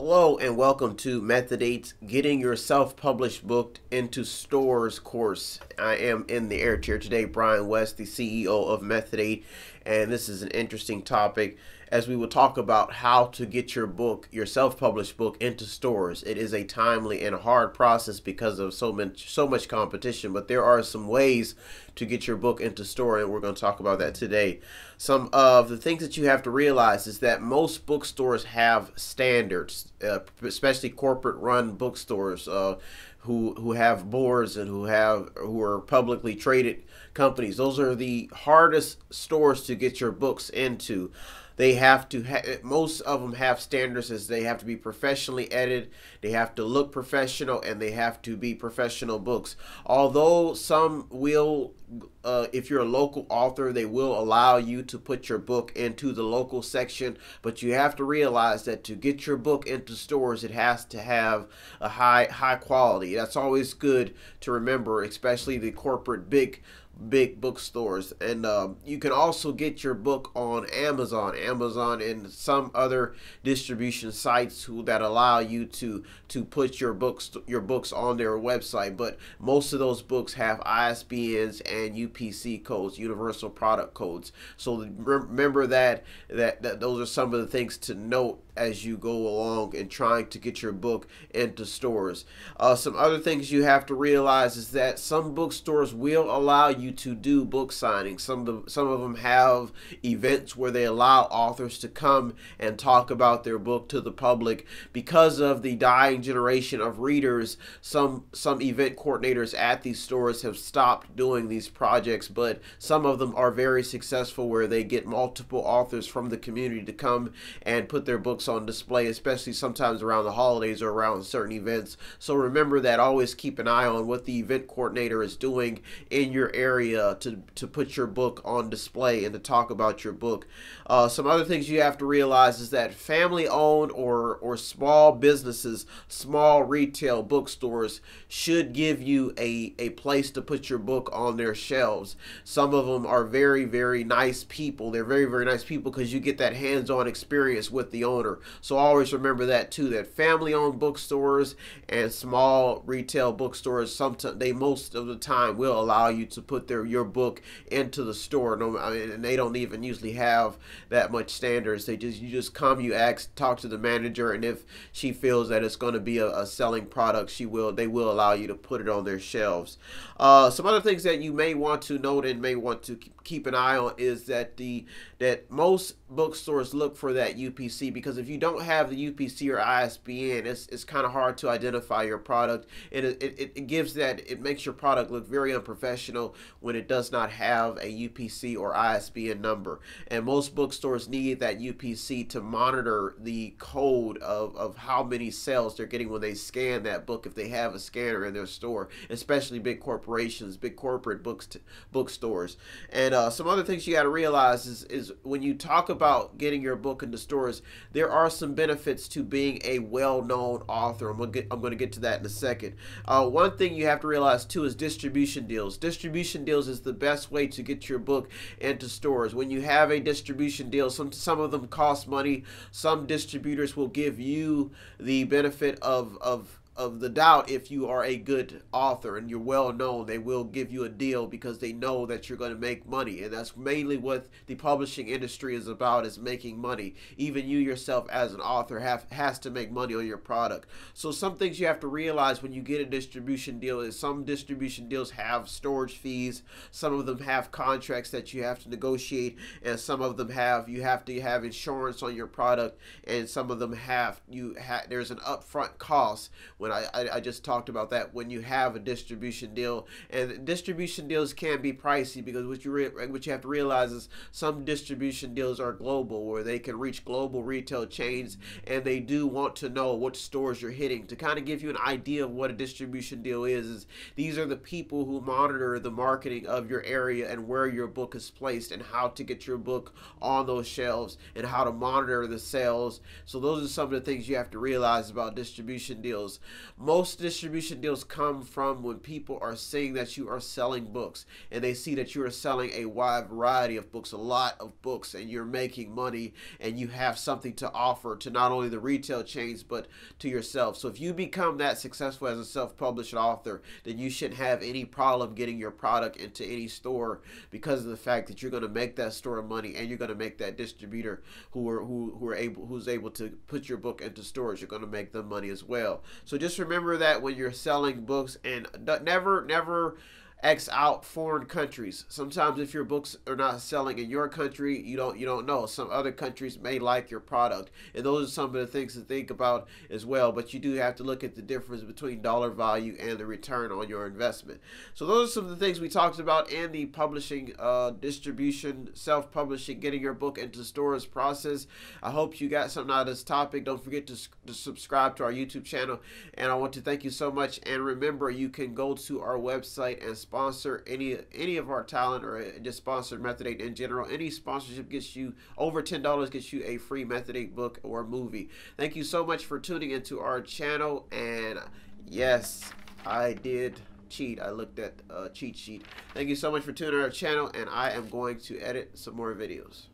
Hello and welcome to Method 8's Getting Your Self-Published Book into Stores course. I am in the air chair today, Brian West, the CEO of Method 8, and this is an interesting topic as we will talk about how to get your book, your self-published book, into stores. It is a timely and hard process because of so much competition, but there are some ways to get your book into store, and we're going to talk about that today. Some of the things that you have to realize is that most bookstores have standards, especially corporate-run bookstores who have boards and who are publicly traded companies. Those are the hardest stores to get your books into. They have to most of them have standards as they have to be professionally edited, they have to look professional, and they have to be professional books. Although some will, if you're a local author, they will allow you to put your book into the local section, but you have to realize that to get your book into stores, it has to have a high quality. That's always good to remember, especially the corporate big bookstores. And you can also get your book on Amazon and some other distribution sites that allow you to put your books on their website. But most of those books have ISBNs and UPC codes, universal product codes. So remember that those are some of the things to note as you go along and trying to get your book into stores. Some other things you have to realize is that some bookstores will allow you to do book signings. Some of them have events where they allow authors to come and talk about their book to the public. Because of the dying generation of readers, some event coordinators at these stores have stopped doing these projects, but some of them are very successful where they get multiple authors from the community to come and put their books on display, especially sometimes around the holidays or around certain events. So remember that, always keep an eye on what the event coordinator is doing in your area to put your book on display and to talk about your book. Some other things you have to realize is that family owned or small businesses, small retail bookstores should give you a place to put your book on their shelves. Some of them are very, very nice people. They're very, very nice people because you get that hands-on experience with the owner. So always remember that too, that family-owned bookstores and small retail bookstores, sometimes they most of the time will allow you to put your book into the store. And they don't even usually have that much standards. You just come, you ask, talk to the manager, and if she feels that it's going to be a selling product, they will allow you to put it on their shelves. Some other things that you may want to note and may want to keep an eye on is that most bookstores look for that UPC, because if you don't have the UPC or ISBN, it's kind of hard to identify your product, and it makes your product look very unprofessional when it does not have a UPC or ISBN number. And most bookstores need that UPC to monitor the code of how many sales they're getting when they scan that book, if they have a scanner in their store, especially big corporations, big corporate bookstores. And some other things you got to realize is when you talk about getting your book into stores, there are some benefits to being a well-known author. I'm going to get to that in a second. One thing you have to realize too is distribution deals. Distribution deals is the best way to get your book into stores. When you have a distribution deal, some of them cost money. Some distributors will give you the benefit of the doubt. If you are a good author and you're well known, they will give you a deal because they know that you're going to make money, and that's mainly what the publishing industry is about, is making money. Even you yourself as an author has to make money on your product. So some things you have to realize when you get a distribution deal is some distribution deals have storage fees, some of them have contracts that you have to negotiate, and some of them you have to have insurance on your product, and some of them there's an upfront cost. When I just talked about that, when you have a distribution deal. And distribution deals can be pricey because what you have to realize is some distribution deals are global, where they can reach global retail chains, and they do want to know what stores you're hitting. To kind of give you an idea of what a distribution deal is these are the people who monitor the marketing of your area and where your book is placed and how to get your book on those shelves and how to monitor the sales. So those are some of the things you have to realize about distribution deals. Most distribution deals come from when people are seeing that you are selling books, and they see that you are selling a wide variety of books, a lot of books, and you're making money, and you have something to offer to not only the retail chains but to yourself. So if you become that successful as a self-published author, then you shouldn't have any problem getting your product into any store, because of the fact that you're going to make that store money, and you're going to make that distributor who's able to put your book into stores, you're going to make them money as well. So just remember that when you're selling books, and never X out foreign countries. Sometimes if your books are not selling in your country, you don't know. Some other countries may like your product, and those are some of the things to think about as well. But you do have to look at the difference between dollar value and the return on your investment. So those are some of the things we talked about in the publishing, distribution, self-publishing, getting your book into stores process. I hope you got something out of this topic. Don't forget to subscribe to our YouTube channel, and I want to thank you so much. And remember, you can go to our website and sponsor any of our talent, or just sponsor Method 8 in general. Any sponsorship gets you over $10, gets you a free Method 8 book or movie. Thank you so much for tuning into our channel. And yes, I did cheat. I looked at a cheat sheet. Thank you so much for tuning in our channel, and I am going to edit some more videos.